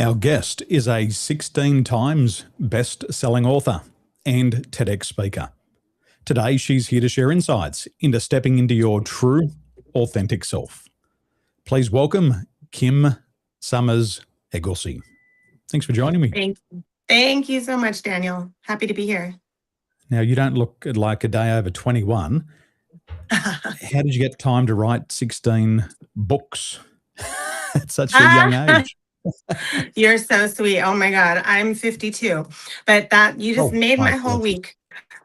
Our guest is a 16 times best-selling author and TEDx speaker. Today, she's here to share insights into stepping into your true, authentic self. Please welcome Kim Somers Egelsee. Thanks for joining me. Thank you so much, Daniel. Happy to be here. Now, you don't look like a day over 21. How did you get time to write 16 books at such a young age? You're so sweet. Oh my God, I'm 52, but you just made my whole week.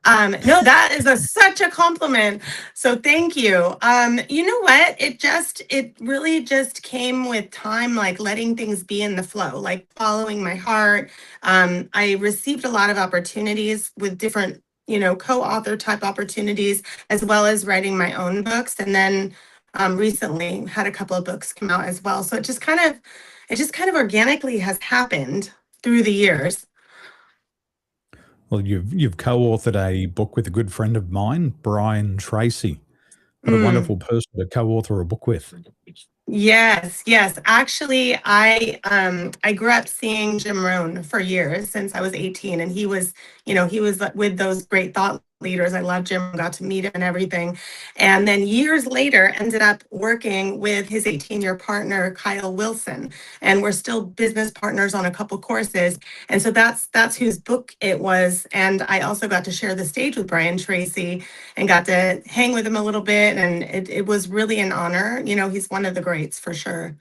No, that is such a compliment. So thank you. You know what? It really just came with time, like letting things be in the flow, like following my heart. I received a lot of opportunities with different, co-author type opportunities, as well as writing my own books. And then recently had a couple of books come out as well. So it just kind of organically has happened through the years. Well, you've co-authored a book with a good friend of mine, Tracy. What a wonderful person to co-author a book with. Yes. Actually, I grew up seeing Jim Rohn for years since I was 18, and he was with those great thought leaders. I love Jim, got to meet him and everything. And then years later, ended up working with his 18-year partner, Kyle Wilson. And we're still business partners on a couple courses. And so that's whose book it was. And I also got to share the stage with Tracy and got to hang with him a little bit. And it was really an honor. He's one of the greats for sure.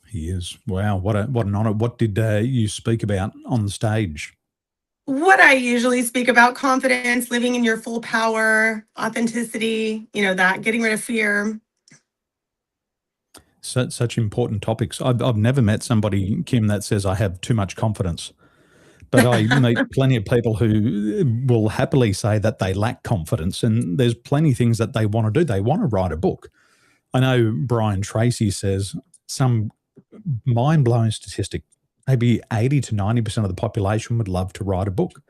He is. Wow. What an honor. What did you speak about on the stage? What I usually speak about: confidence, living in your full power, authenticity, that getting rid of fear. Such important topics. I've never met somebody, Kim, that says I have too much confidence. But I meet plenty of people who will happily say that they lack confidence, and there's plenty of things that they want to do. They want to write a book. I know Tracy says some mind-blowing statistic, maybe 80 to 90% of the population would love to write a book.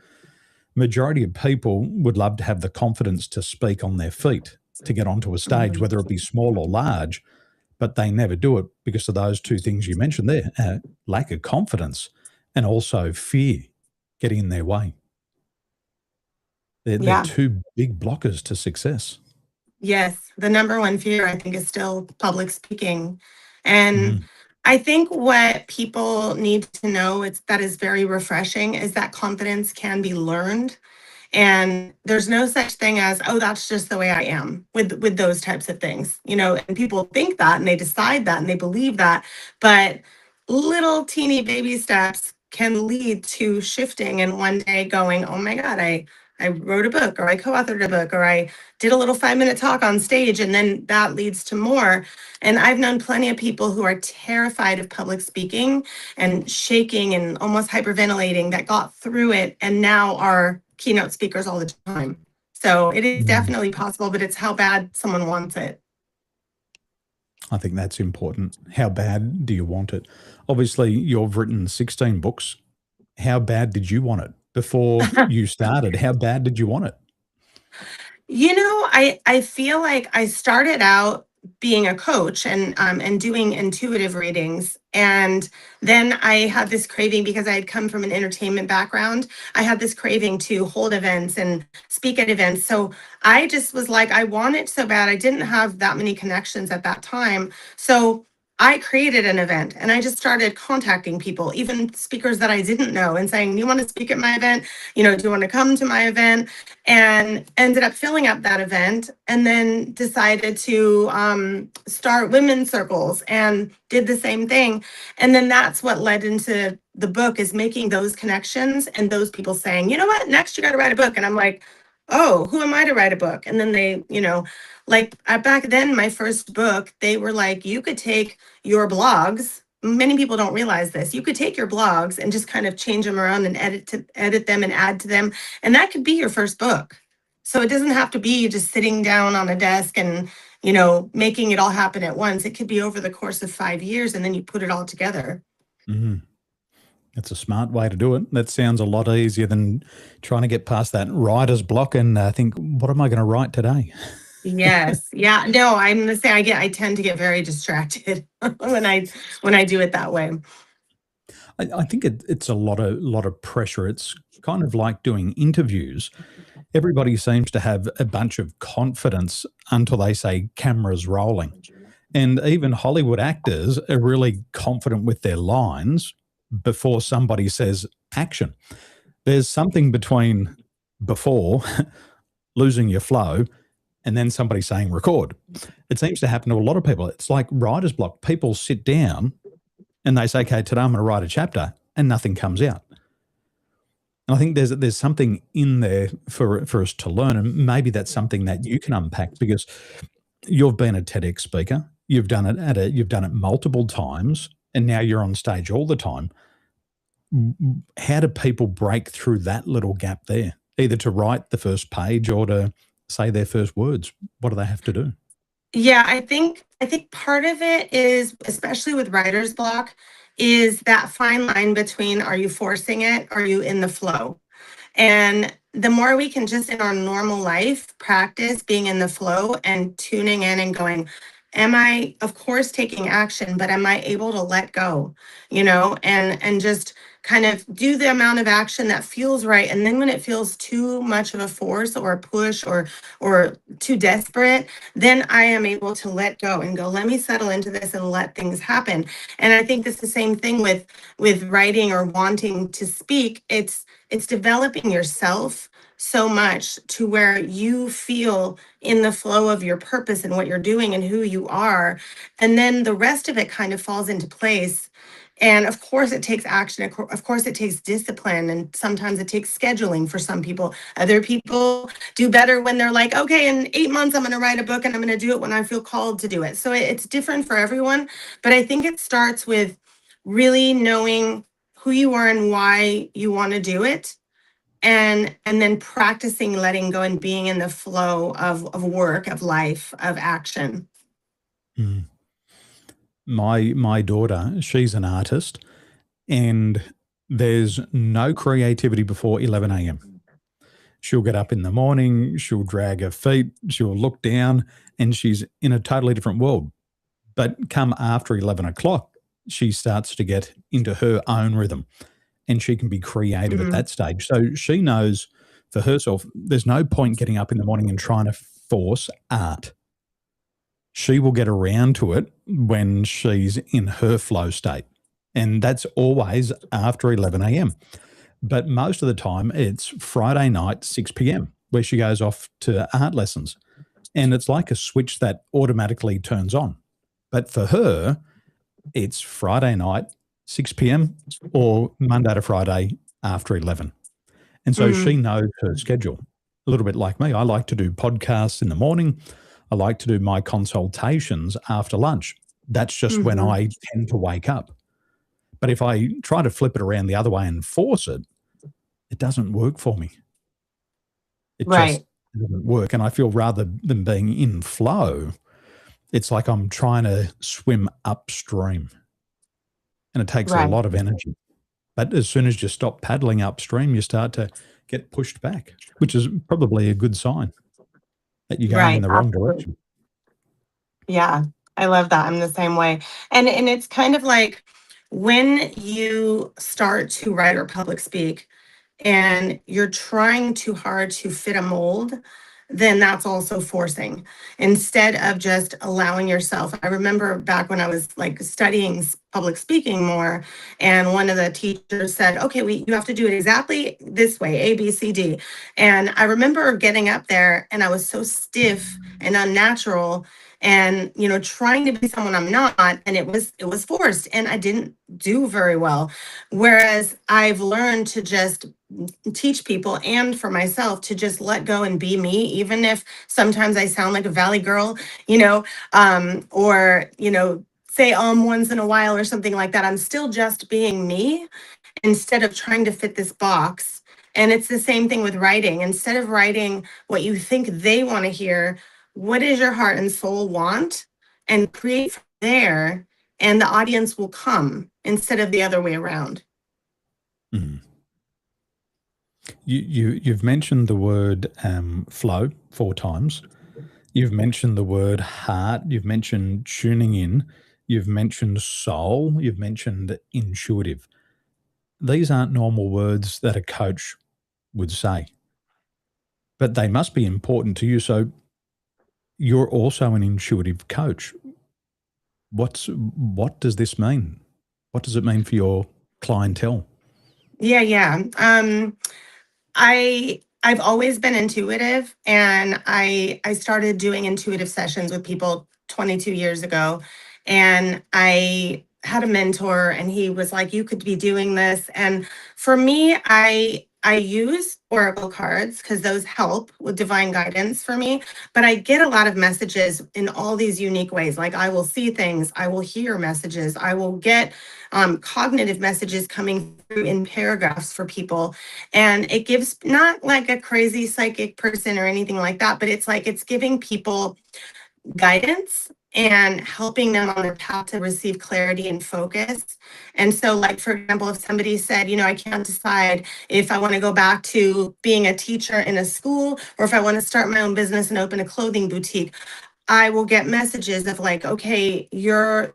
Majority of people would love to have the confidence to speak on their feet, to get onto a stage, whether it be small or large, but they never do it because of those two things you mentioned there, lack of confidence and also fear getting in their way. They're two big blockers to success. Yes. The number one fear, I think, is still public speaking. And I think what people need to know that is very refreshing is that confidence can be learned. And there's no such thing as, oh, that's just the way I am with those types of things, and people think that and they decide that and they believe that. But little teeny baby steps can lead to shifting and one day going, oh my God, I wrote a book, or I co-authored a book, or I did a little 5-minute talk on stage, and then that leads to more. And I've known plenty of people who are terrified of public speaking and shaking and almost hyperventilating that got through it and now are keynote speakers all the time. So it is definitely possible, but it's how bad someone wants it. I think that's important. How bad do you want it? Obviously, you've written 16 books. How bad did you want it? Before you started, how bad did you want it? I feel like I started out being a coach and doing intuitive readings. And then I had this craving, because I had come from an entertainment background. I had this craving to hold events and speak at events. So I just was like, I want it so bad. I didn't have that many connections at that time. So I created an event and I just started contacting people, even speakers that I didn't know, and saying, you want to speak at my event? Do you want to come to my event? And ended up filling up that event, and then decided to start women's circles and did the same thing. And then that's what led into the book, is making those connections and those people saying, you know what, next you got to write a book. And I'm like, oh, who am I to write a book? And then they, back then, my first book, they were like, you could take your blogs. Many people don't realize this. You could take your blogs and just kind of change them around and edit them and add to them. And that could be your first book. So it doesn't have to be just sitting down on a desk and, making it all happen at once. It could be over the course of 5 years, and then you put it all together. That's a smart way to do it. That sounds a lot easier than trying to get past that writer's block and think, what am I going to write today? Yes. Yeah. No, I'm going to say I tend to get very distracted when I do it that way. I think it's a lot of pressure. It's kind of like doing interviews. Everybody seems to have a bunch of confidence until they say cameras rolling. And even Hollywood actors are really confident with their lines before somebody says action. There's something between before losing your flow and then somebody saying record. It seems to happen to a lot of people. It's like writer's block. People sit down and they say, okay, today I'm going to write a chapter, and nothing comes out. And I think there's something in there for us to learn, and maybe that's something that you can unpack, because you've been a TEDx speaker, you've done it multiple times, and now you're on stage all the time. How do people break through that little gap there, either to write the first page or to say their first words? What do they have to do? Yeah, I think part of it is, especially with writer's block, is that fine line between, are you forcing it? Are you in the flow? And the more we can just in our normal life practice being in the flow and tuning in and going, am I, of course, taking action, but am I able to let go, and just kind of do the amount of action that feels right. And then when it feels too much of a force or a push or too desperate, then I am able to let go and go, let me settle into this and let things happen. And I think it's the same thing with writing or wanting to speak. It's developing yourself so much to where you feel in the flow of your purpose and what you're doing and who you are. And then the rest of it kind of falls into place. And of course, it takes action. Of course, it takes discipline. And sometimes it takes scheduling for some people. Other people do better when they're like, okay, in 8 months, I'm going to write a book and I'm going to do it when I feel called to do it. So it's different for everyone. But I think it starts with really knowing who you are and why you want to do it, and then practicing letting go and being in the flow of work, of life, of action. Mm. My daughter, she's an artist, and there's no creativity before 11 a.m. She'll get up in the morning, she'll drag her feet, she'll look down, and she's in a totally different world. But come after 11 o'clock, she starts to get into her own rhythm, and she can be creative at Mhm. that stage. So she knows for herself, there's no point getting up in the morning and trying to force art. She will get around to it when she's in her flow state. And that's always after 11 a.m. But most of the time, it's Friday night, 6 p.m., where she goes off to art lessons. And it's like a switch that automatically turns on. But for her, it's Friday night, 6 p.m., or Monday to Friday after 11. And so she Mhm. knows her schedule. A little bit like me. I like to do podcasts in the morning. I like to do my consultations after lunch. That's just when Mhm. I tend to wake up. But if I try to flip it around the other way and force it, it doesn't work for me. It just Right. doesn't work. And I feel rather than being in flow, it's like I'm trying to swim upstream, and it takes a Right. lot of energy. But as soon as you stop paddling upstream, you start to get pushed back, which is probably a good sign that you're going in Right. the wrong Absolutely. direction. Yeah, I love that. I'm the same way. And it's kind of like when you start to write or public speak and you're trying too hard to fit a mold, then that's also forcing instead of just allowing yourself. I remember back when I was like studying public speaking more, and one of the teachers said, okay, you have to do it exactly this way, A, B, C, D. And I remember getting up there and I was so stiff and unnatural and trying to be someone I'm not, and it was forced and I didn't do very well. Whereas I've learned to just teach people and for myself to just let go and be me, even if sometimes I sound like a valley girl, or say once in a while or something like that. I'm still just being me instead of trying to fit this box. And it's the same thing with writing. Instead of writing what you think they want to hear, what does your heart and soul want? And create from there, and the audience will come instead of the other way around. Mhm. You've mentioned the word flow 4 times. You've mentioned the word heart. You've mentioned tuning in. You've mentioned soul. You've mentioned intuitive. these aren't normal words that a coach would say, but they must be important to you. So you're also an intuitive coach. What does this mean? What does it mean for your clientele? Yeah. I've always been intuitive, and I started doing intuitive sessions with people 22 years ago, and I had a mentor, and he was like, you could be doing this. And for me, I use oracle cards because those help with divine guidance for me, but I get a lot of messages in all these unique ways. Like, I will see things, I will hear messages, I will get cognitive messages coming through in paragraphs for people. And it gives, not like a crazy psychic person or anything like that, but it's like it's giving people guidance and helping them on their path to receive clarity and focus. And so, like, for example, if somebody said, I can't decide if I want to go back to being a teacher in a school or if I want to start my own business and open a clothing boutique, I will get messages of like, okay, you're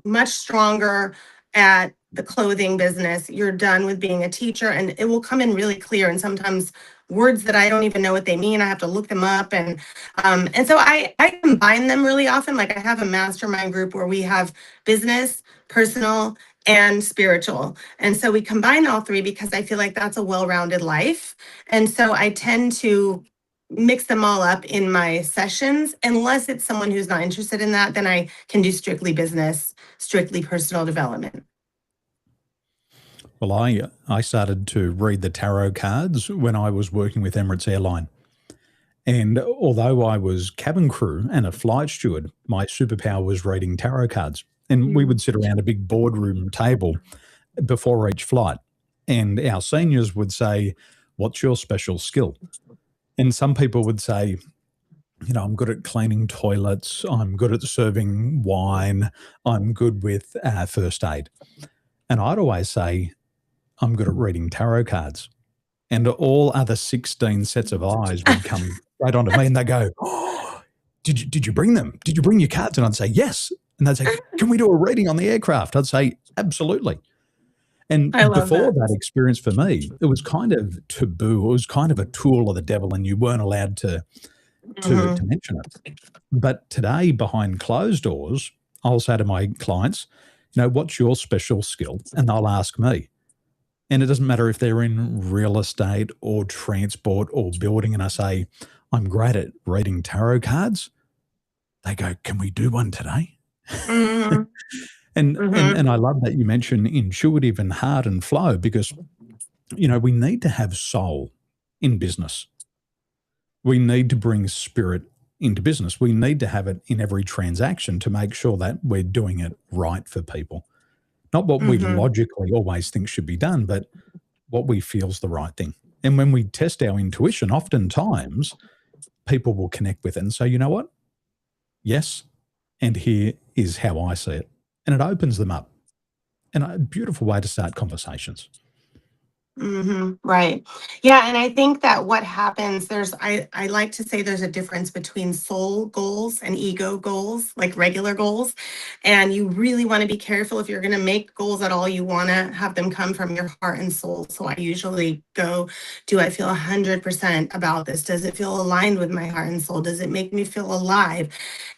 much stronger at the clothing business. You're done with being a teacher, and it will come in really clear. And sometimes words that I don't even know what they mean, I have to look them up. And so I combine them really often. Like, I have a mastermind group where we have business, personal, and spiritual. And so we combine all three because I feel like that's a well-rounded life. And so I tend to mix them all up in my sessions. Unless it's someone who's not interested in that, then I can do strictly business, strictly personal development. Well, I started to read the tarot cards when I was working with Emirates Airline. And although I was cabin crew and a flight steward, my superpower was reading tarot cards. And we would sit around a big boardroom table before each flight. And our seniors would say, what's your special skill? And some people would say, I'm good at cleaning toilets. I'm good at serving wine. I'm good with first aid. And I'd always say, I'm good at reading tarot cards. And all other 16 sets of eyes would come right onto me and they go, oh, did you bring them? Did you bring your cards? And I'd say, yes. And they'd say, can we do a reading on the aircraft? I'd say, absolutely. And I love before that. that experience for me, it was kind of taboo. It was kind of a tool of the devil, and you weren't allowed to mention it. But today, behind closed doors, I'll say to my clients, what's your special skill? And they'll ask me. And it doesn't matter if they're in real estate or transport or building, and I say, I'm great at reading tarot cards. They go, can we do one today? Mhm. And I love that you mentioned intuitive and heart and flow, because, we need to have soul in business. We need to bring spirit into business. We need to have it in every transaction to make sure that we're doing it right for people. Not what we logically always think should be done, but what we feel is the right thing. And when we test our intuition, oftentimes people will connect with it and say, you know what? Yes. And here is how I see it. And it opens them up. And a beautiful way to start conversations. Right. Yeah. And I think that what happens, I like to say there's a difference between soul goals and ego goals, like regular goals. And you really want to be careful if you're going to make goals at all. You want to have them come from your heart and soul. So I usually go, do I feel 100% about this? Does it feel aligned with my heart and soul? Does it make me feel alive?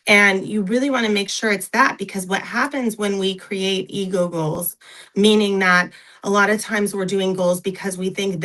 And you really want to make sure it's that, because what happens when we create ego goals, meaning that a lot of times we're doing goals because we think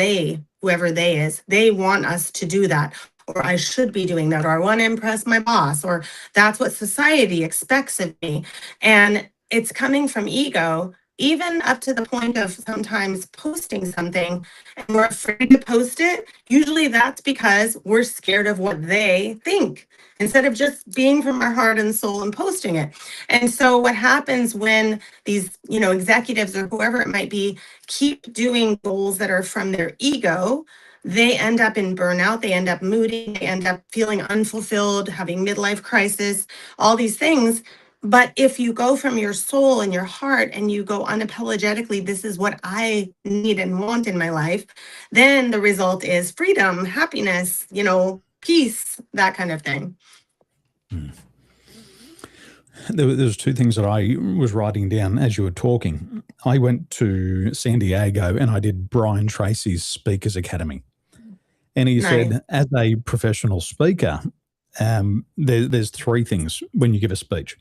whoever they is, they want us to do that, or I should be doing that, or I want to impress my boss, or that's what society expects of me. And it's coming from ego, even up to the point of sometimes posting something and we're afraid to post it. Usually that's because we're scared of what they think, instead of just being from our heart and soul and posting it. And so what happens when these, executives or whoever it might be, keep doing goals that are from their ego, they end up in burnout, they end up moody, they end up feeling unfulfilled, having midlife crisis, all these things. But if you go from your soul and your heart and you go unapologetically, this is what I need and want in my life, then the result is freedom, happiness, peace, that kind of thing. There's two things that I was writing down as you were talking. I went to San Diego and I did Brian Tracy's Speakers Academy. And he Nice. said, as a professional speaker, there's three things when you give a speech.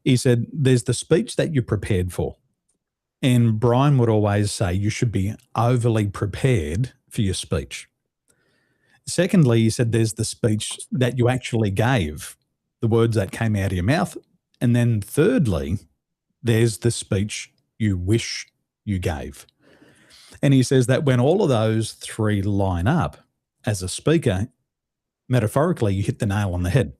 He said, there's the speech that you're prepared for. And Brian would always say you should be overly prepared for your speech. Secondly, he said there's the speech that you actually gave, the words that came out of your mouth. And then thirdly, there's the speech you wish you gave. And he says that when all of those three line up, as a speaker, metaphorically, you hit the nail on the head.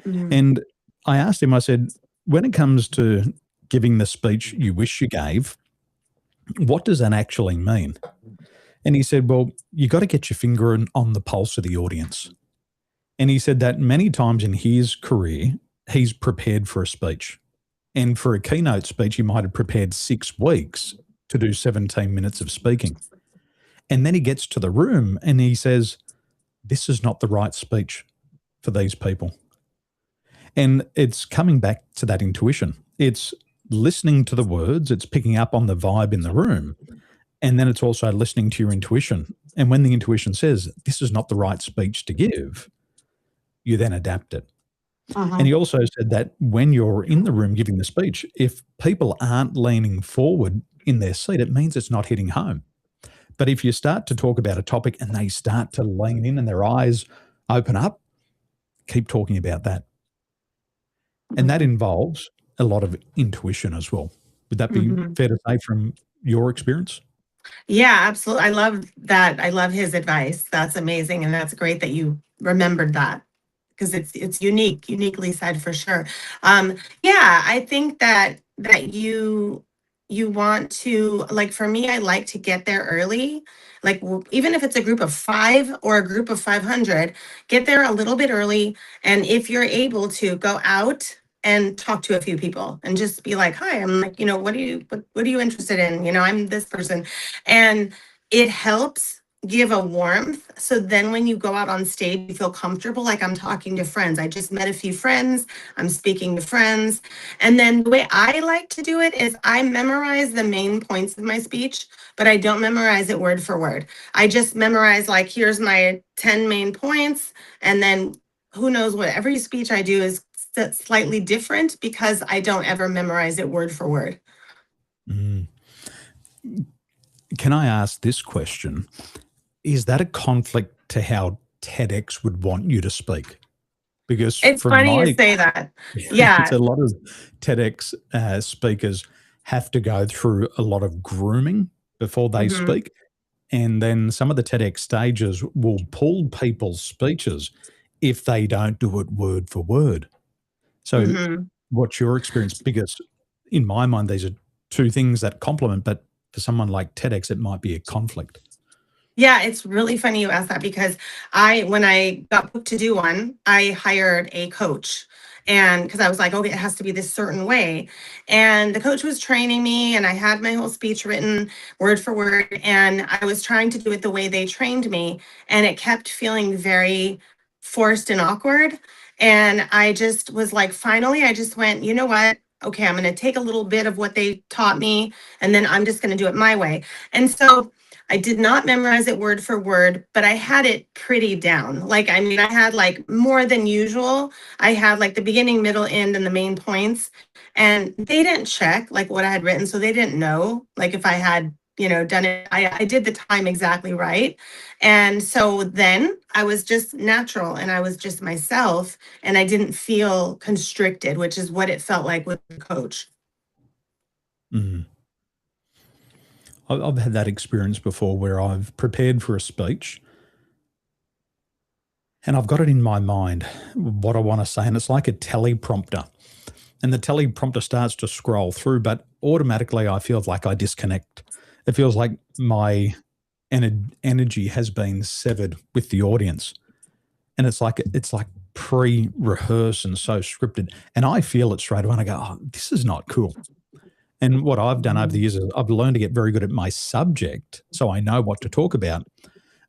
Mhm. And I asked him, I said, when it comes to giving the speech you wish you gave, what does that actually mean? And he said, well, you got to get your finger on the pulse of the audience. And he said that many times in his career, he's prepared for a speech. And for a keynote speech, he might have prepared 6 weeks to do 17 minutes of speaking. And then he gets to the room and he says, this is not the right speech for these people. And it's coming back to that intuition. It's listening to the words, it's picking up on the vibe in the room. And then it's also listening to your intuition. And when the intuition says, this is not the right speech to give, you then adapt it. And he also said that when you're in the room giving the speech, if people aren't leaning forward in their seat, it means it's not hitting home. But if you start to talk about a topic and they start to lean in and their eyes open up, keep talking about that. And that involves a lot of intuition as well. Would that be fair to say from your experience? Yeah, absolutely. I love that. I love his advice. That's amazing. And that's great that you remembered that, because it's uniquely said for sure. Yeah, I think that you want to, like, for me, I like to get there early. Like, even if it's a group of 5 or a group of 500, get there a little bit early. And if you're able to, go out and talk to a few people and just be like, hi, I'm like, what are you interested in? I'm this person. And it helps give a warmth. So then when you go out on stage, you feel comfortable, like I'm talking to friends. I just met a few friends. I'm speaking to friends. And then the way I like to do it is I memorize the main points of my speech, but I don't memorize it word for word. I just memorize, like, here's my 10 main points. And then who knows what, every speech I do is slightly different because I don't ever memorize it word for word. Can I ask this question? Is that a conflict to how TEDx would want you to speak? Because It's from funny you my, say that. it's Yeah. a lot of TEDx speakers have to go through a lot of grooming before they hmm speak. And then some of the TEDx stages will pull people's speeches if they don't do it word for word. So hmm what's your experience? Because in my mind, these are two things that complement, but for someone like TEDx, it might be a conflict. Yeah, it's really funny you asked that, because when I got booked to do one, I hired a coach. And because I was like, okay, it has to be this certain way. And the coach was training me, and I had my whole speech written word for word. And I was trying to do it the way they trained me. And it kept feeling very forced and awkward. And I just was like, finally, I just went, you know what? Okay, I'm going to take a little bit of what they taught me, and then I'm just going to do it my way. And so I did not memorize it word for word, but I had it pretty down. Like, I mean, I had like more than usual. I had like the beginning, middle, end, and the main points. And they didn't check like what I had written. So they didn't know like if I had, done it. I did the time exactly right. And so then I was just natural and I was just myself, and I didn't feel constricted, which is what it felt like with the coach. Mm. I've had that experience before where I've prepared for a speech and I've got it in my mind what I want to say, and it's like a teleprompter. And the teleprompter starts to scroll through, but automatically I feel like I disconnect. It feels like my energy has been severed with the audience, and it's like pre-rehearsed and so scripted. And I feel it straight away, and I go, "Oh, this is not cool." And what I've done over the years is I've learned to get very good at my subject, so I know what to talk about.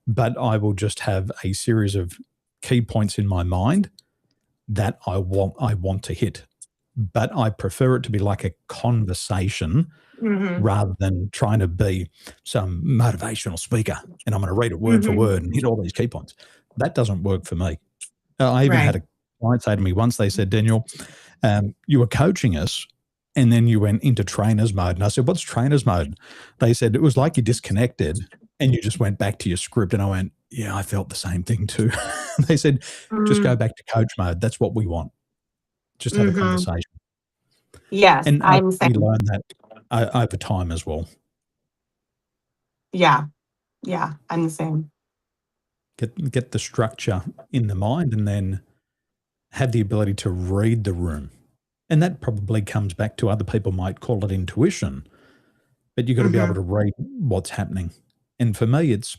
But I will just have a series of key points in my mind that I want to hit. but I prefer it to be like a conversation Mm-hmm. rather than trying to be some motivational speaker and I'm going to read it word for Mm-hmm. word and hit all these key points. That doesn't work for me. I even had Right. a client say to me once, they said, Daniel, you were coaching us and then you went into trainer's mode. And I said, what's trainer's mode? They said, it was like you disconnected and you just went back to your script. And I went, yeah, I felt the same thing too. They said, just go back to coach mode. That's what we want. Just have a Mm-hmm. conversation. Yes, And I'm we saying, learn that over time as well. yeah, I'm the same. Get the structure in the mind and then have the ability to read the room. And that probably comes back to other people might call it intuition, but you've got to be able to read what's happening. And for me, it's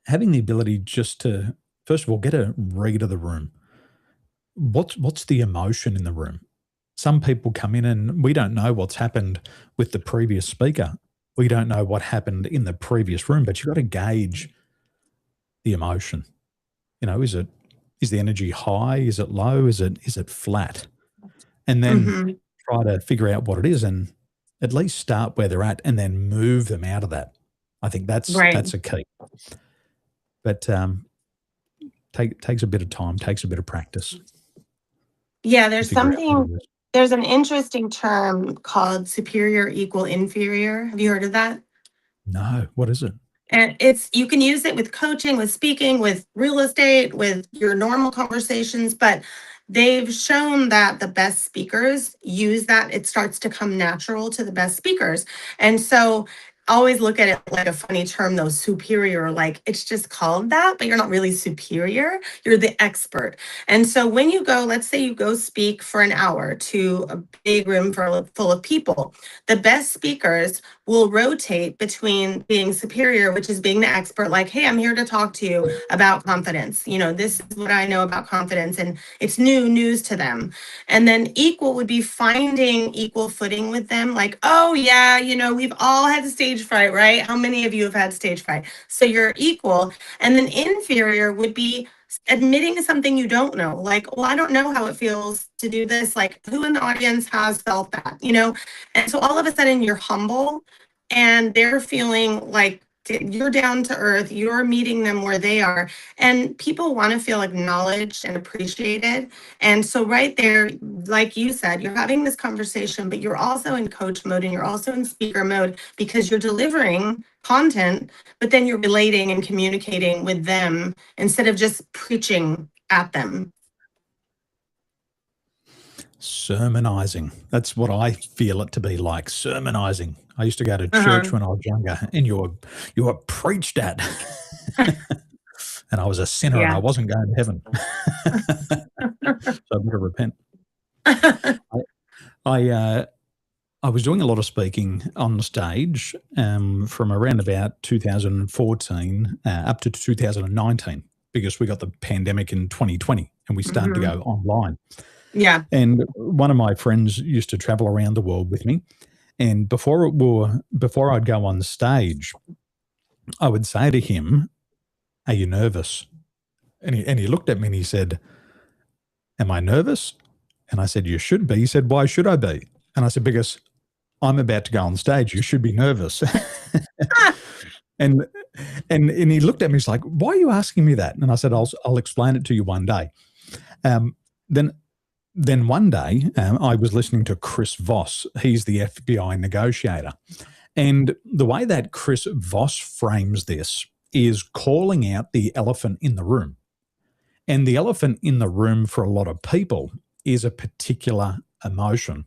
having the ability just to, first of all, get a read of the room. What's the emotion in the room? Some people come in and we don't know what's happened with the previous speaker. We don't know what happened in the previous room, but you've got to gauge the emotion. You know, is the energy high? Is it low? Is it flat? And then try to figure out what it is and at least start where they're at and then move them out of that. I think that's a key. But takes a bit of time, takes a bit of practice. Yeah, there's an interesting term called superior equal inferior. Have you heard of that? No, what is it? And you can use it with coaching, with speaking, with real estate, with your normal conversations, but they've shown that the best speakers use that. It starts to come natural to the best speakers. And so always look at it like a funny term, though, superior, like it's just called that, but you're not really superior. You're the expert. And so when you go, let's say you go speak for an hour to a big room full of people, the best speakers will rotate between being superior, which is being the expert, like, hey, I'm here to talk to you about confidence. You know, this is what I know about confidence, and it's new news to them. And then equal would be finding equal footing with them, like, oh, yeah, you know, we've all had stage fright, right? How many of you have had stage fright? So you're equal. And then inferior would be admitting something you don't know, like, well, I don't know how it feels to do this. Like, who in the audience has felt that, you know? And so all of a sudden you're humble and they're feeling like you're down to earth, you're meeting them where they are, and people want to feel acknowledged and appreciated. And so right there, like you said, you're having this conversation, but you're also in coach mode and you're also in speaker mode because you're delivering content, but then you're relating and communicating with them instead of just preaching at them. Sermonizing. That's what I feel it to be like, sermonizing. I used to go to church when I was younger and you were preached at. And I was a sinner and I wasn't going to heaven. So I better repent. I was doing a lot of speaking on the stage from around about 2014 up to 2019 because we got the pandemic in 2020 and we started to go online. Yeah. And one of my friends used to travel around the world with me. And before I'd go on stage, I would say to him, are you nervous? And he looked at me and he said, am I nervous? And I said, you should be. He said, why should I be? And I said, because I'm about to go on stage. You should be nervous. And he looked at me, he's like, why are you asking me that? And I said, I'll explain it to you one day. Then one day I was listening to Chris Voss. He's the FBI negotiator. And the way that Chris Voss frames this is calling out the elephant in the room. And the elephant in the room for a lot of people is a particular emotion.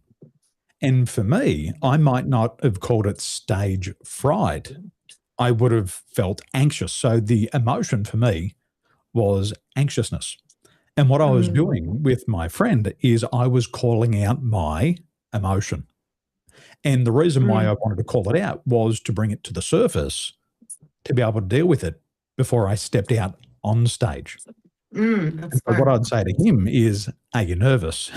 And for me, I might not have called it stage fright. I would have felt anxious. So the emotion for me was anxiousness. And what I was doing with my friend is I was calling out my emotion. And the reason why I wanted to call it out was to bring it to the surface to be able to deal with it before I stepped out on stage. And so what I'd say to him is, are you nervous?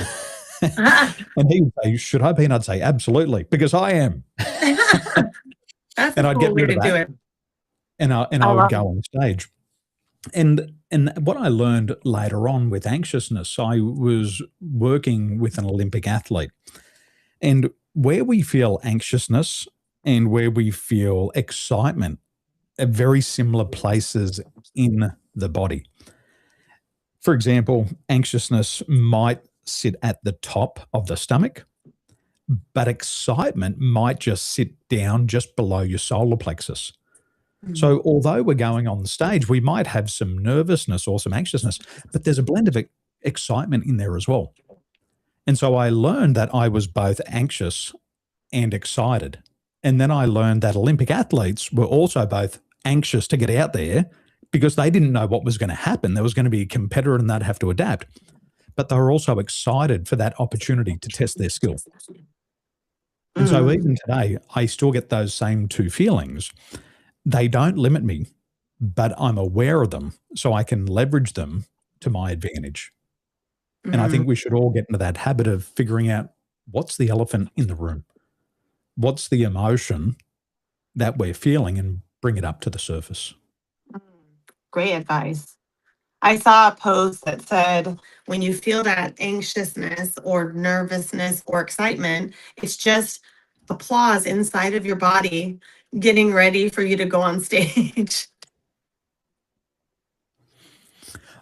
And he would say, should I be? And I'd say, absolutely, because I am. That's and a I'd cool get way rid to of do that. it. And I would go on stage. And what I learned later on with anxiousness, I was working with an Olympic athlete, and where we feel anxiousness and where we feel excitement are very similar places in the body. For example, anxiousness might sit at the top of the stomach, but excitement might just sit down just below your solar plexus. So, although we're going on the stage, we might have some nervousness or some anxiousness, but there's a blend of excitement in there as well. And so I learned that I was both anxious and excited. And then I learned that Olympic athletes were also both anxious to get out there because they didn't know what was going to happen. There was going to be a competitor and they'd have to adapt. But they were also excited for that opportunity to test their skill. And so even today, I still get those same two feelings. They don't limit me, but I'm aware of them so I can leverage them to my advantage. And I think we should all get into that habit of figuring out what's the elephant in the room? What's the emotion that we're feeling and bring it up to the surface. Great advice. I saw a post that said when you feel that anxiousness or nervousness or excitement, it's just applause inside of your body getting ready for you to go on stage.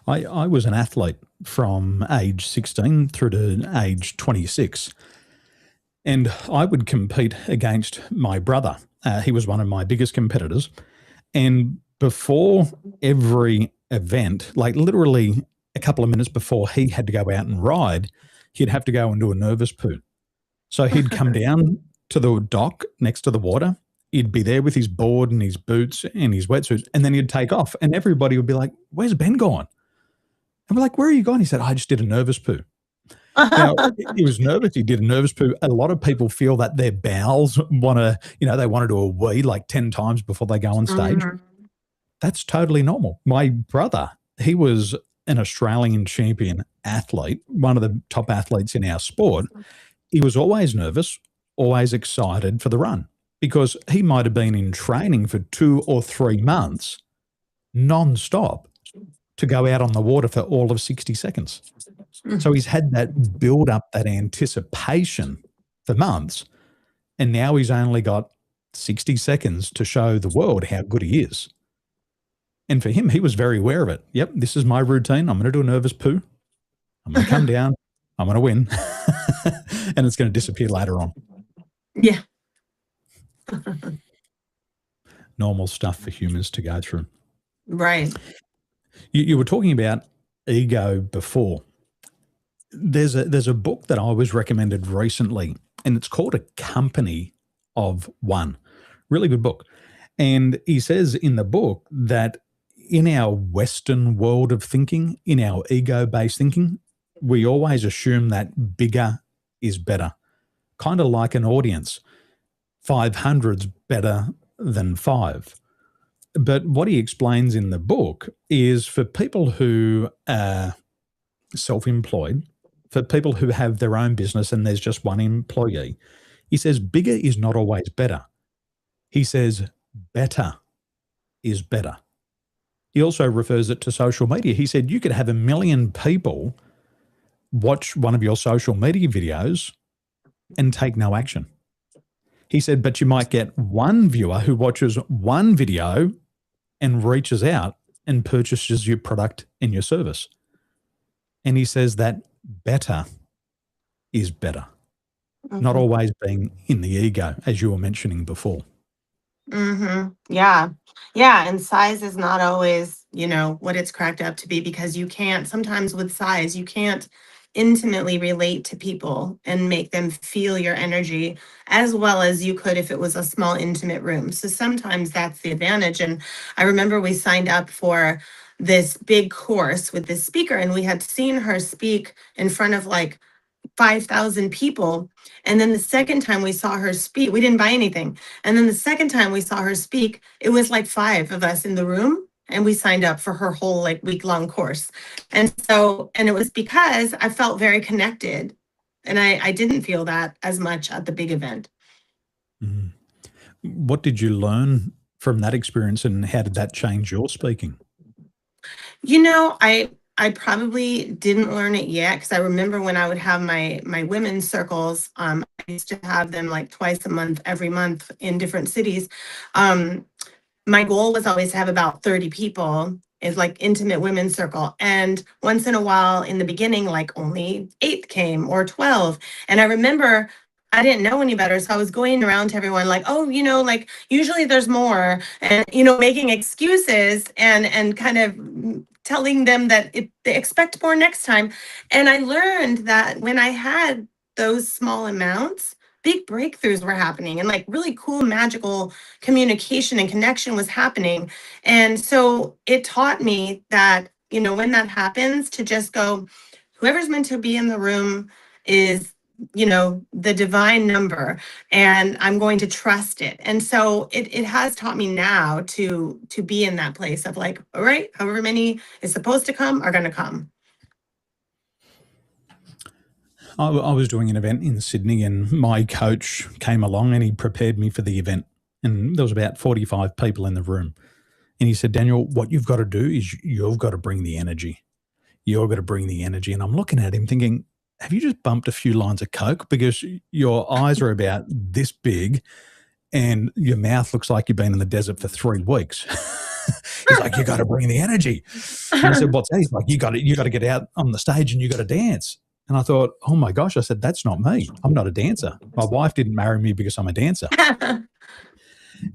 I was an athlete from age 16 through to age 26. And I would compete against my brother. He was one of my biggest competitors. And before every event, like literally a couple of minutes before he had to go out and ride, he'd have to go and do a nervous poo. So he'd come down to the dock next to the water. He'd be there with his board and his boots and his wetsuit, and then he'd take off. And everybody would be like, "Where's Ben gone?" And we're like, "Where are you going?" He said, "I just did a nervous poo." Now, he was nervous. He did a nervous poo. A lot of people feel that their bowels want to, they want to do a wee like 10 times before they go on stage. That's totally normal. My brother, he was an Australian champion athlete, one of the top athletes in our sport. He was always nervous, always excited for the run because he might have been in training for 2 or 3 months non-stop to go out on the water for all of 60 seconds. So he's had that build up, that anticipation for months, and now he's only got 60 seconds to show the world how good he is. And for him, he was very aware of it. Yep, this is my routine. I'm going to do a nervous poo. I'm going to come down. I'm going to win. And it's going to disappear later on. Yeah. Normal stuff for humans to go through. Right. You were talking about ego before. There's a book that I was recommended recently, and it's called A Company of One. Really good book. And he says in the book that in our Western world of thinking, in our ego-based thinking, we always assume that bigger is better. Kind of like an audience. 500's better than 5. But what he explains in the book is for people who are self-employed, for people who have their own business and there's just one employee, he says bigger is not always better. He says better is better. He also refers it to social media. He said you could have 1 million people watch one of your social media videos and take no action. He said, but you might get one viewer who watches one video and reaches out and purchases your product and your service. And he says that better is better, not always being in the ego, as you were mentioning before. Yeah. Yeah. And size is not always, what it's cracked up to be, because you can't, sometimes with size, you can't intimately relate to people and make them feel your energy as well as you could if it was a small, intimate room. So sometimes that's the advantage. And I remember we signed up for this big course with this speaker, and we had seen her speak in front of like 5,000 people. And then the second time we saw her speak, we didn't buy anything. And then the second time we saw her speak, it was like 5 of us in the room, and we signed up for her whole like week-long course. And it was because I felt very connected, and I didn't feel that as much at the big event. What did you learn from that experience, and how did that change your speaking? I probably didn't learn it yet because I remember when I would have my women's circles. I used to have them like twice a month, every month in different cities. Um, my goal was always to have about 30 people is like intimate women's circle. And once in a while in the beginning, like only 8 came or 12. And I remember I didn't know any better. So I was going around to everyone like, oh, like usually there's more and, making excuses and kind of telling them that they expect more next time. And I learned that when I had those small amounts, big breakthroughs were happening and like really cool, magical communication and connection was happening. And so it taught me that, when that happens, to just go, whoever's meant to be in the room is, the divine number, and I'm going to trust it. And so it has taught me now to be in that place of like, all right, however many is supposed to come are going to come. I was doing an event in Sydney and my coach came along and he prepared me for the event. And there was about 45 people in the room. And he said, Daniel, what you've got to do is you've got to bring the energy. You've got to bring the energy. And I'm looking at him thinking, have you just bumped a few lines of Coke? Because your eyes are about this big and your mouth looks like you've been in the desert for 3 weeks. He's like, you got to bring the energy. And I said, what's that? He's like, you got to get out on the stage and you got to dance. And I thought, oh my gosh, I said, that's not me. I'm not a dancer. My wife didn't marry me because I'm a dancer.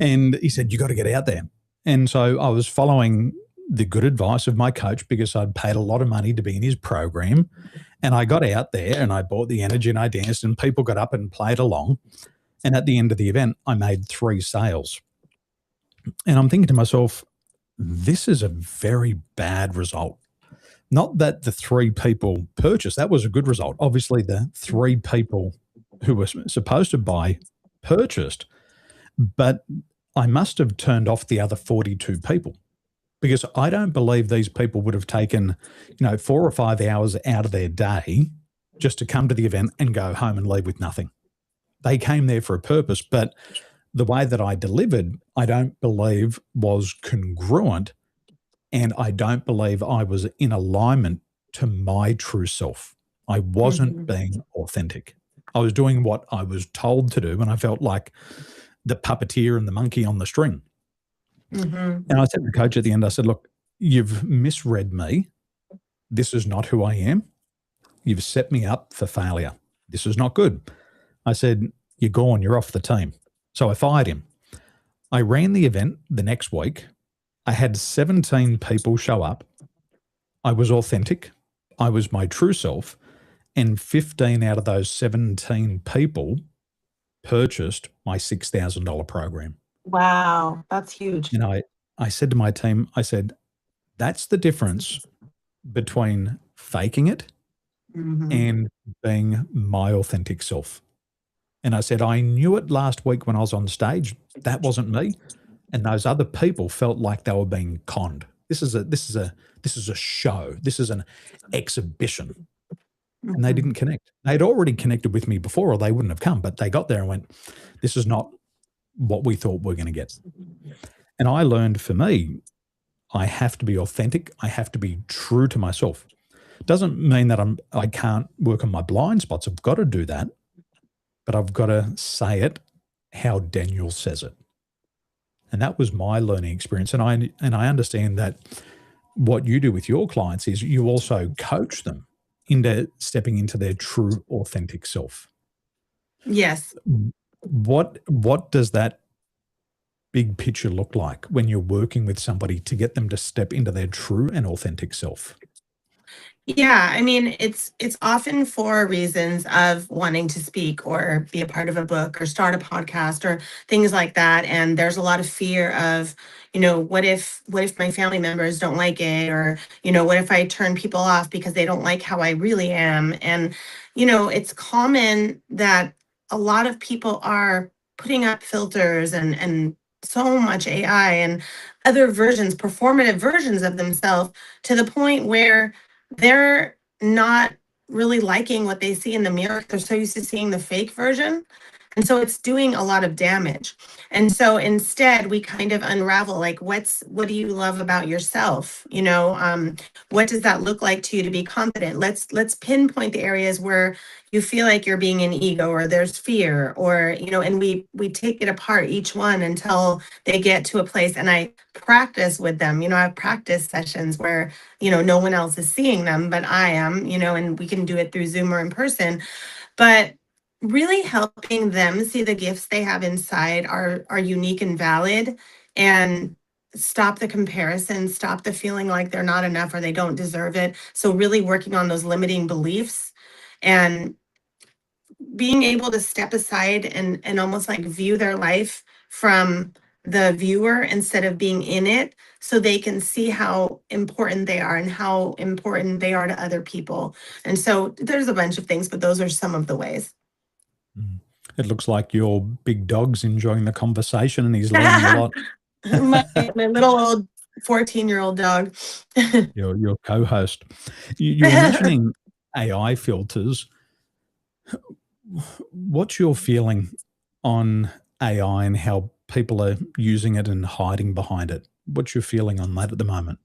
And he said, you got to get out there. And so I was following the good advice of my coach because I'd paid a lot of money to be in his program. And I got out there and I bought the energy and I danced and people got up and played along. And at the end of the event, I made 3 sales. And I'm thinking to myself, this is a very bad result. Not that the 3 people purchased, that was a good result. Obviously, the 3 people who were supposed to buy purchased, but I must have turned off the other 42 people because I don't believe these people would have taken, 4 or 5 hours out of their day just to come to the event and go home and leave with nothing. They came there for a purpose, but the way that I delivered, I don't believe was congruent. And I don't believe I was in alignment to my true self. I wasn't being authentic. I was doing what I was told to do, and I felt like the puppeteer and the monkey on the string. And I said to the coach at the end, I said, look, you've misread me. This is not who I am. You've set me up for failure. This is not good. I said, you're gone. You're off the team. So I fired him. I ran the event the next week. I had 17 people show up. I was authentic. I was my true self. And 15 out of those 17 people purchased my $6,000 program. Wow, that's huge. And I said to my team, I said, that's the difference between faking it and being my authentic self. And I said, I knew it last week when I was on stage. That wasn't me. And those other people felt like they were being conned. This is a show. This is an exhibition. And they didn't connect. They'd already connected with me before or they wouldn't have come, but they got there and went, this is not what we thought we were going to get. And I learned for me, I have to be authentic. I have to be true to myself. Doesn't mean that I can't work on my blind spots. I've got to do that, but I've got to say it how Daniel says it. And that was my learning experience. And I understand that what you do with your clients is you also coach them into stepping into their true, authentic self. Yes. What does that big picture look like when you're working with somebody to get them to step into their true and authentic self? Yeah, I mean, it's often for reasons of wanting to speak or be a part of a book or start a podcast or things like that. And there's a lot of fear of, what if my family members don't like it? Or, what if I turn people off because they don't like how I really am? And, it's common that a lot of people are putting up filters and so much AI and other versions, performative versions of themselves to the point where they're not really liking what they see in the mirror. They're so used to seeing the fake version And so it's doing a lot of damage. And so instead we kind of unravel, like, what do you love about yourself? What does that look like to you to be confident? Let's pinpoint the areas where you feel like you're being an ego, or there's fear, or, and we take it apart, each one, until they get to a place. And I practice with them. I have practice sessions where, no one else is seeing them, but I am, and we can do it through Zoom or in person. But really helping them see the gifts they have inside are unique and valid, and stop the comparison, stop the feeling like they're not enough or they don't deserve it. So really working on those limiting beliefs, and being able to step aside and almost like view their life from the viewer instead of being in it, so they can see how important they are and how important they are to other people. And so there's a bunch of things, but those are some of the ways. It looks like your big dog's enjoying the conversation and he's learning a lot. my little old 14-year-old dog. Your co-host. You were mentioning AI filters. What's your feeling on AI and how people are using it and hiding behind it? What's your feeling on that at the moment?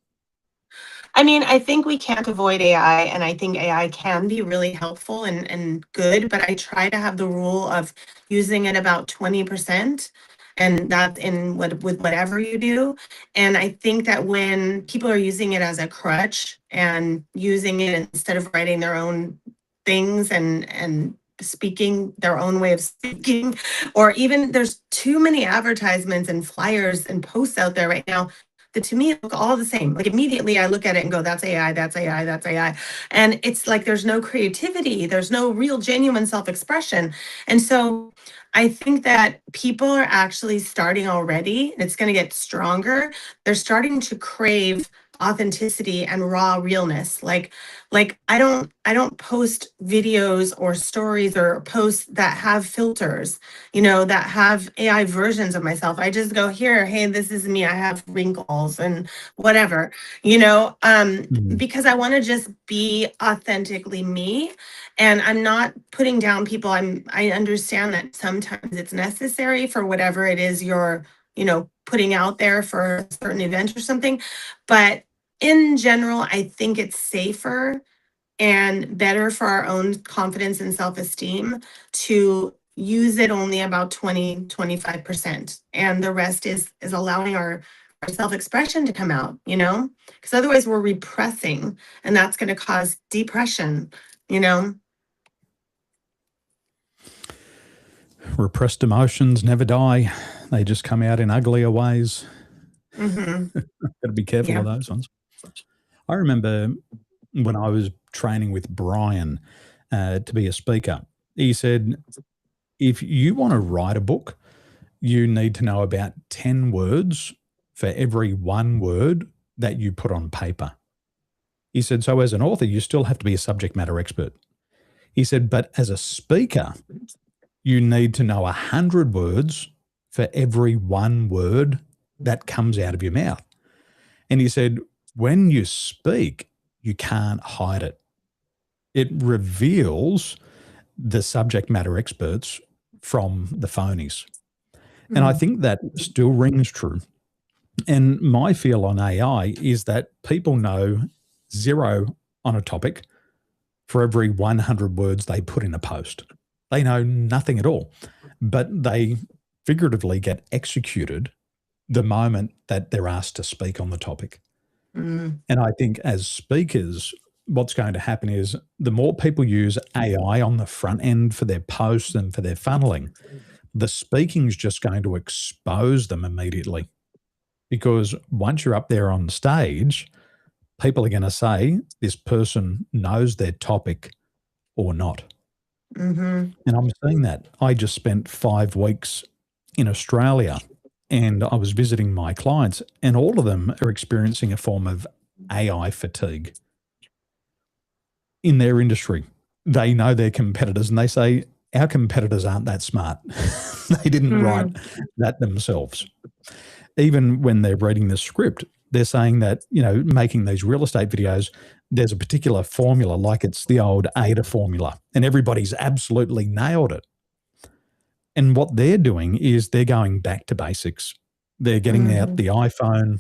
I mean, I think we can't avoid AI, and I think AI can be really helpful and good, but I try to have the rule of using it about 20%, and that's with whatever you do. And I think that when people are using it as a crutch and using it instead of writing their own things and speaking their own way of speaking, or even there's too many advertisements and flyers and posts out there right now that to me look all the same. Like immediately I look at it and go, that's AI, that's AI, that's AI. And it's like there's no creativity, there's no real genuine self-expression. And so I think that people are actually starting already, and it's going to get stronger. They're starting to crave authenticity and raw realness. Like I don't post videos or stories or posts that have filters, that have AI versions of myself. I just go, here, hey, this is me, I have wrinkles and whatever, because I want to just be authentically me. And I'm not putting down people. I understand that sometimes it's necessary for whatever it is you're, putting out there for a certain event or something. But in general, I think it's safer and better for our own confidence and self-esteem to use it only about 20-25%, and the rest is allowing our self-expression to come out, because otherwise we're repressing, and that's going to cause depression. Repressed emotions never die. They just come out in uglier ways. Mm-hmm. Got to be careful of those ones. I remember when I was training with Brian to be a speaker, he said, if you want to write a book, you need to know about 10 words for every one word that you put on paper. He said, so as an author, you still have to be a subject matter expert. He said, but as a speaker, you need to know 100 words for every one word that comes out of your mouth. And he said, when you speak, you can't hide it. It reveals the subject matter experts from the phonies. And I think that still rings true. And my feel on AI is that people know 0 on a topic for every 100 words they put in a post. They know nothing at all, but they figuratively get executed the moment that they're asked to speak on the topic. And I think as speakers, what's going to happen is the more people use AI on the front end for their posts and for their funneling, the speaking's just going to expose them immediately. Because once you're up there on stage, people are going to say this person knows their topic or not. And I'm seeing that. I just spent 5 weeks in Australia and I was visiting my clients, and all of them are experiencing a form of AI fatigue in their industry. They know their competitors and they say, our competitors aren't that smart. They didn't write that themselves. Even when they're reading the script, they're saying that, making these real estate videos, there's a particular formula, like it's the old AIDA formula, and everybody's absolutely nailed it. And what they're doing is they're going back to basics. They're getting out the iPhone.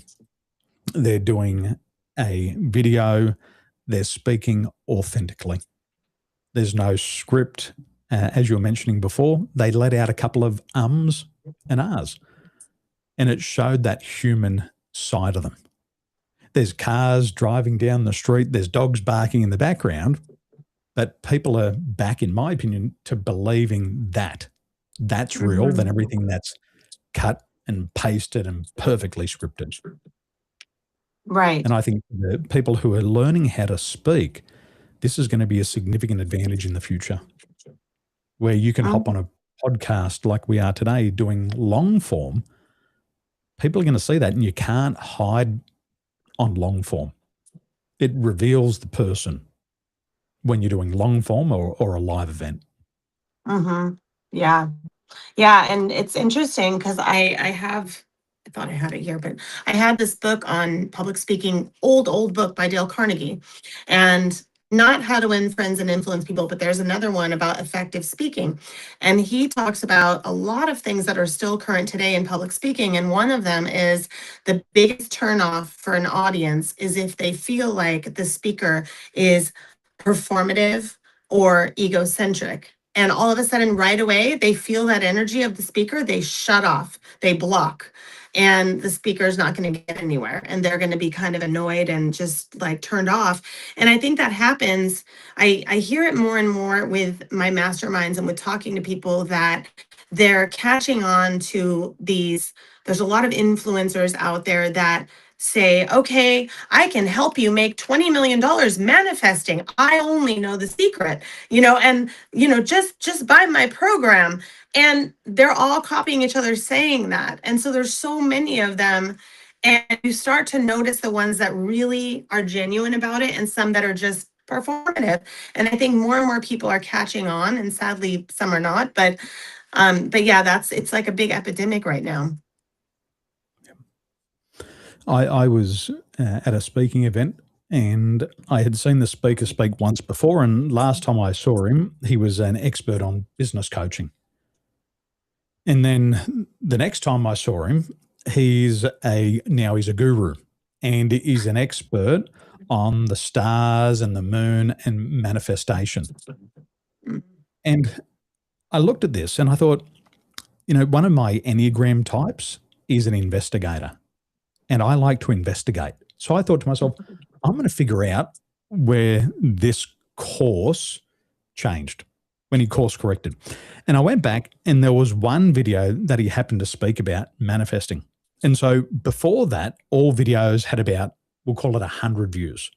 They're doing a video. They're speaking authentically. There's no script. As you were mentioning before, they let out a couple of ums and ahs, and it showed that human side of them. There's cars driving down the street. There's dogs barking in the background, but people are back, in my opinion, to believing that that's real than everything that's cut and pasted and perfectly scripted. Right. And I think the people who are learning how to speak, this is going to be a significant advantage in the future, where you can hop on a podcast like we are today doing long form. People are going to see that, and you can't hide on long form. It reveals the person when you're doing long form or a live event. Yeah. Yeah. And it's interesting because I thought I had it here, but I had this book on public speaking, old book by Dale Carnegie, and not how to win friends and influence people, but there's another one about effective speaking. And he talks about a lot of things that are still current today in public speaking. And one of them is the biggest turnoff for an audience is if they feel like the speaker is performative or egocentric. And all of a sudden, right away, they feel that energy of the speaker, they shut off, they block, and the speaker is not going to get anywhere. And they're going to be kind of annoyed and just like turned off. And I think that happens. I hear it more and more with my masterminds and with talking to people that they're catching on to these. There's a lot of influencers out there that say, okay, I can help you make $20 million manifesting. I only know the secret, and, just buy my program. And they're all copying each other saying that. And so there's so many of them. And you start to notice the ones that really are genuine about it and some that are just performative. And I think more and more people are catching on, and sadly some are not, but yeah, it's like a big epidemic right now. I was at a speaking event, and I had seen the speaker speak once before, and last time I saw him, he was an expert on business coaching. And then the next time I saw him, he's a guru, and he's an expert on the stars and the moon and manifestation. And I looked at this and I thought, one of my Enneagram types is an investigator, and I like to investigate. So I thought to myself, I'm going to figure out where this course changed, when he course corrected. And I went back, and there was one video that he happened to speak about manifesting. And so before that, all videos had about, we'll call it 100 views.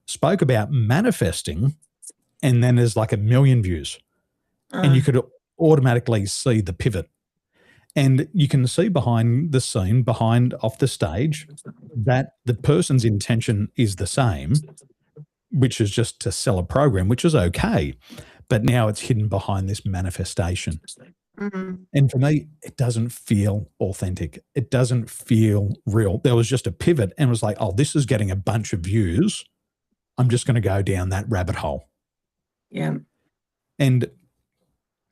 Spoke about manifesting, and then there's like 1 million views. And you could automatically see the pivot. And you can see behind the scene, off the stage, that the person's intention is the same, which is just to sell a program, which is okay. But now it's hidden behind this manifestation. And for me, it doesn't feel authentic. It doesn't feel real. There was just a pivot, and it was like, oh, this is getting a bunch of views. I'm just going to go down that rabbit hole. Yeah. And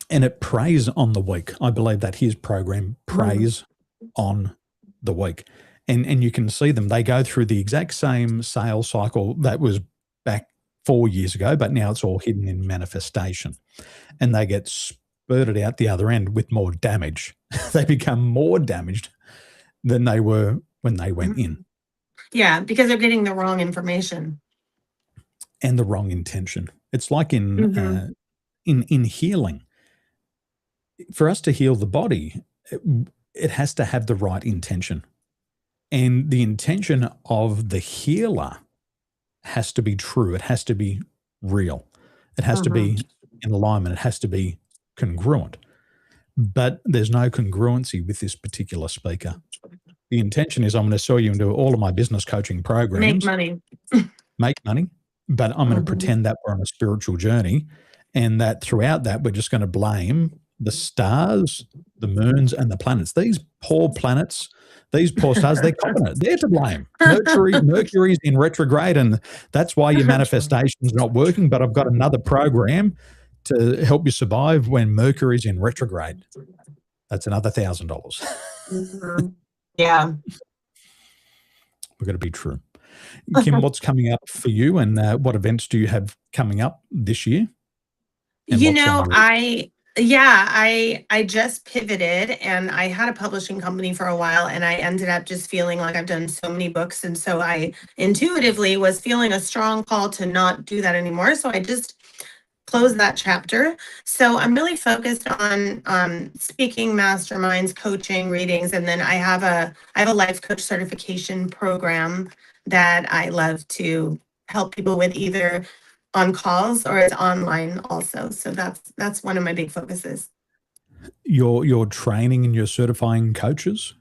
it preys on the weak. I believe that his program preys on the weak. And you can see them. They go through the exact same sales cycle that was back 4 years ago, but now it's all hidden in manifestation. And they get spurted out the other end with more damage. They become more damaged than they were when they went in. Yeah, because they're getting the wrong information. And the wrong intention. It's like in healing. For us to heal the body, it has to have the right intention. And the intention of the healer has to be true. It has to be real. It has to be in alignment. It has to be congruent. But there's no congruency with this particular speaker. The intention is, I'm going to sell you into all of my business coaching programs. Make money. But I'm going to pretend that we're on a spiritual journey, and that throughout that, we're just going to blame the stars, the moons, and the planets. These poor planets, these poor stars, they're competent. They're to blame. Mercury's in retrograde, and that's why your manifestation's not working. But I've got another program to help you survive when Mercury's in retrograde. That's another $1,000. Mm-hmm. Yeah. We've got to be true. Kim, what's coming up for you, and what events do you have coming up this year? And You what's on know, your I just pivoted, and I had a publishing company for a while, and I ended up just feeling like I've done so many books, and so I intuitively was feeling a strong call to not do that anymore. So I just closed that chapter. So I'm really focused on speaking, masterminds, coaching, readings, and then I have a life coach certification program that I love to help people with, either on calls or it's online also. So that's one of my big focuses. your training and your certifying coaches?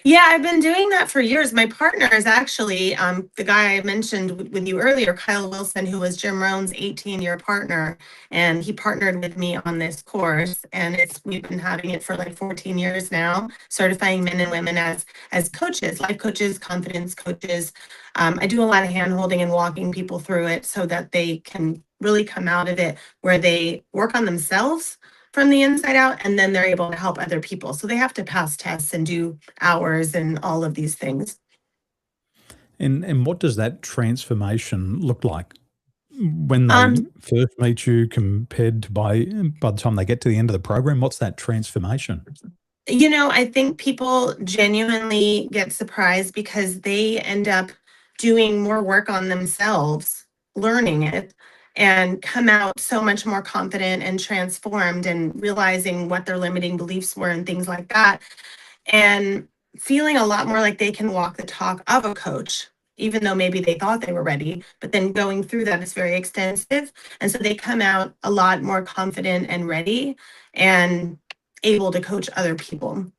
Yeah, I've been doing that for years. My partner is actually the guy I mentioned with you earlier, Kyle Wilson, who was Jim Rohn's 18-year partner, and he partnered with me on this course. And we've been having it for like 14 years now, certifying men and women as coaches, life coaches, confidence coaches. I do a lot of hand holding and walking people through it so that they can really come out of it where they work on themselves from the inside out, and then they're able to help other people. So they have to pass tests and do hours and all of these things. And what does that transformation look like when they Um, first meet you compared to by the time they get to the end of the program? What's that transformation? I think people genuinely get surprised because they end up doing more work on themselves, learning it, and come out so much more confident and transformed and realizing what their limiting beliefs were and things like that. And feeling a lot more like they can walk the talk of a coach, even though maybe they thought they were ready. But then going through that is very extensive. And so they come out a lot more confident and ready and able to coach other people.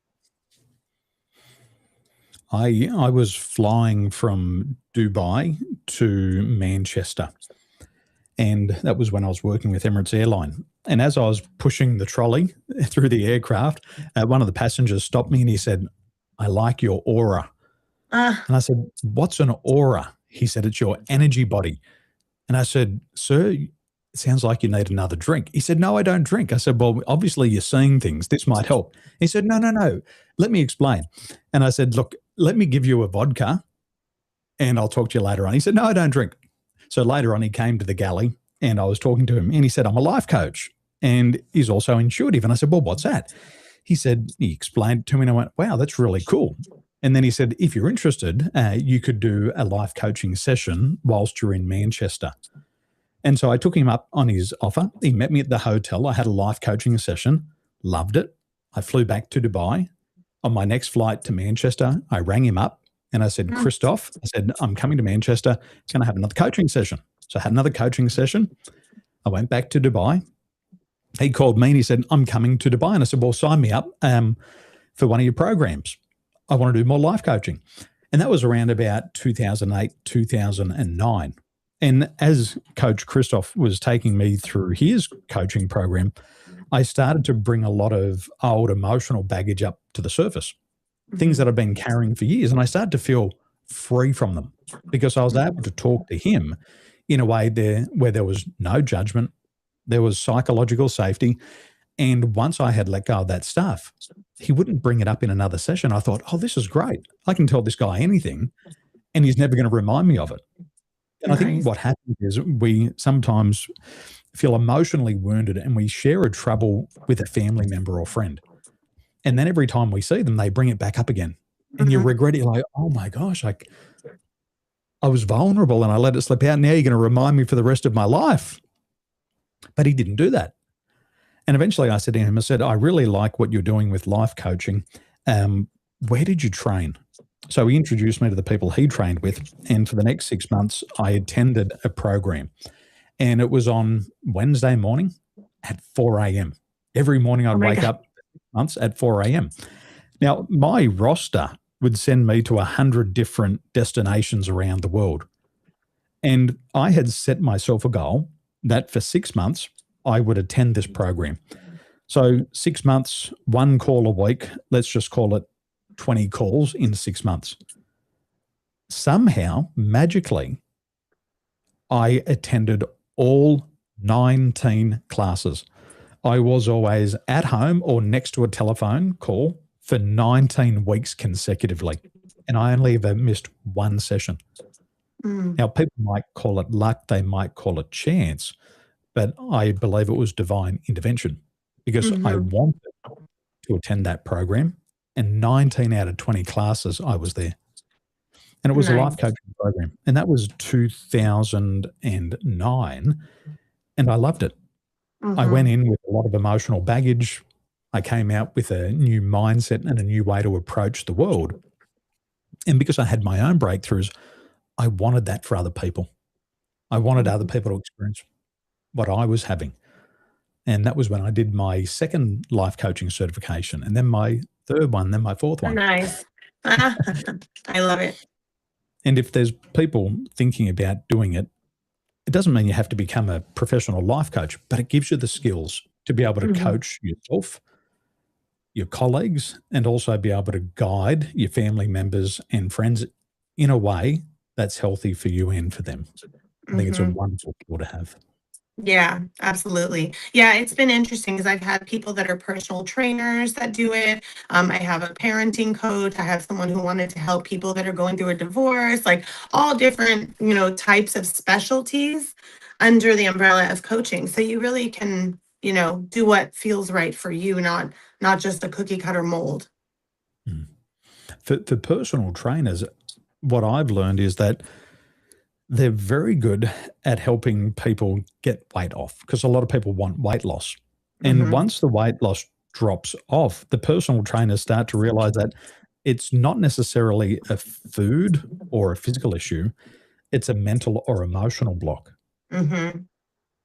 I was flying from Dubai to Manchester, and that was when I was working with Emirates Airline. And as I was pushing the trolley through the aircraft, one of the passengers stopped me and he said, "I like your aura." Uh, And I said, "What's an aura?" He said, "It's your energy body." And I said, "Sir, it sounds like you need another drink." He said, "No, I don't drink." I said, "Well, obviously you're seeing things. This might help." He said, "No, no, no. Let me explain." And I said, "Look, let me give you a vodka and I'll talk to you later on." He said, "No, I don't drink." So later on, he came to the galley and I was talking to him and he said, "I'm a life coach and he's also intuitive." And I said, "Well, what's that?" He explained to me and I went, "Wow, that's really cool." And then he said, "If you're interested, you could do a life coaching session whilst you're in Manchester." And so I took him up on his offer. He met me at the hotel. I had a life coaching session, loved it. I flew back to Dubai. On my next flight to Manchester, I rang him up and I said, "Christoph," I said, "I'm coming to Manchester. Can I have another coaching session?" So I had another coaching session. I went back to Dubai. He called me and he said, "I'm coming to Dubai." And I said, "Well, sign me up for one of your programs. I want to do more life coaching." And that was around about 2008, 2009. And as Coach Christoph was taking me through his coaching program, I started to bring a lot of old emotional baggage up to the surface, things that I've been carrying for years. And I started to feel free from them because I was able to talk to him in a way where there was no judgment, there was psychological safety. And once I had let go of that stuff, he wouldn't bring it up in another session. I thought, "Oh, this is great. I can tell this guy anything and he's never going to remind me of it." And I think nice. what happens is we sometimes feel emotionally wounded and we share a trouble with a family member or friend. And then every time we see them, they bring it back up again. And you Mhm. regret it. You're like, "Oh my gosh, I was vulnerable and I let it slip out. Now you're going to remind me for the rest of my life." But he didn't do that. And eventually I said to him, I said, "I really like what you're doing with life coaching. Where did you train?" So he introduced me to the people he trained with. And for the next 6 months, I attended a program. And it was on Wednesday morning at 4 a.m. Every morning Oh I'd my wake God. up months at 4 a.m. Now, my roster would send me to 100 different destinations around the world. And I had set myself a goal that for 6 months, I would attend this program. So 6 months, one call a week, let's just call it 20 calls in 6 months. Somehow, magically, I attended all 19 classes. I was always at home or next to a telephone call for 19 weeks consecutively, and I only ever missed one session. Mm. Now, people might call it luck, they might call it chance, but I believe it was divine intervention because I Mm-hmm. wanted to attend that program, and 19 out of 20 classes I was there. And it was a life Nice. coaching program, and that was 2009, and I loved it. I Mm-hmm. went in with a lot of emotional baggage. I came out with a new mindset and a new way to approach the world. And because I had my own breakthroughs, I wanted that for other people. I wanted other people to experience what I was having. And that was when I did my second life coaching certification, and then my third one, then my fourth one. Nice. I love it. And if there's people thinking about doing it, it doesn't mean you have to become a professional life coach, but it gives you the skills to be able to Mm-hmm. coach yourself, your colleagues, and also be able to guide your family members and friends in a way that's healthy for you and for them. I think it's a Mm-hmm. wonderful skill to have. Yeah, absolutely. Yeah, it's been interesting because I've had people that are personal trainers that do it. I have a parenting coach. I have someone who wanted to help people that are going through a divorce, like all different, types of specialties under the umbrella of coaching. So you really can, do what feels right for you, not just a cookie cutter mold. For personal trainers, what I've learned is that they're very good at helping people get weight off because a lot of people want weight loss. And Mm-hmm. once the weight loss drops off, the personal trainers start to realize that it's not necessarily a food or a physical issue, it's a mental or emotional block. Mm-hmm.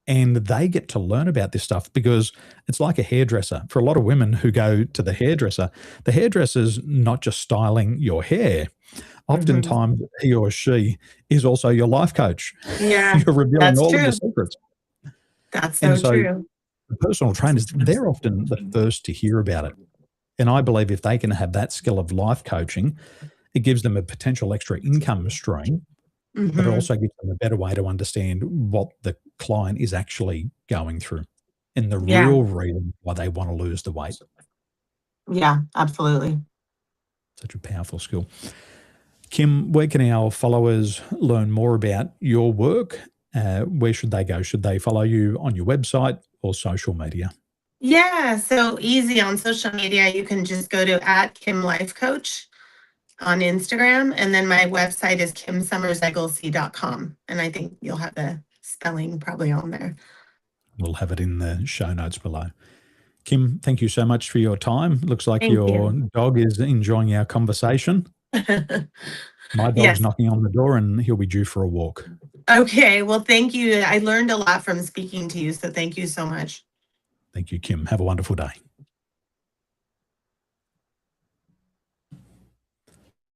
And they get to learn about this stuff because it's like a hairdresser. For a lot of women who go to the hairdresser's not just styling your hair. Mm-hmm. Oftentimes, he or she is also your life coach. Yeah, You're revealing that's all of your true. secrets. That's And so so true. the personal trainers, they're often the first to hear about it. And I believe if they can have that skill of life coaching, it gives them a potential extra income stream, but it Mm-hmm. also gives them a better way to understand what the client is actually going through and the Yeah, real reason why they want to lose the weight. yeah, absolutely. Such a powerful skill. Kim, where can our followers learn more about your work? Where should they go? Should they follow you on your website or social media? Yeah, so easy on social media. You can just go to @KimLifeCoach on Instagram. And then my website is kimsomerseggelsee.com. And I think you'll have the spelling probably on there. We'll have it in the show notes below. Kim, thank you so much for your time. Looks like Thank your you. dog is enjoying our conversation. My dog's Yes. knocking on the door and he'll be due for a walk. Okay. Well, thank you. I learned a lot from speaking to you. So thank you so much. Thank you, Kim. Have a wonderful day.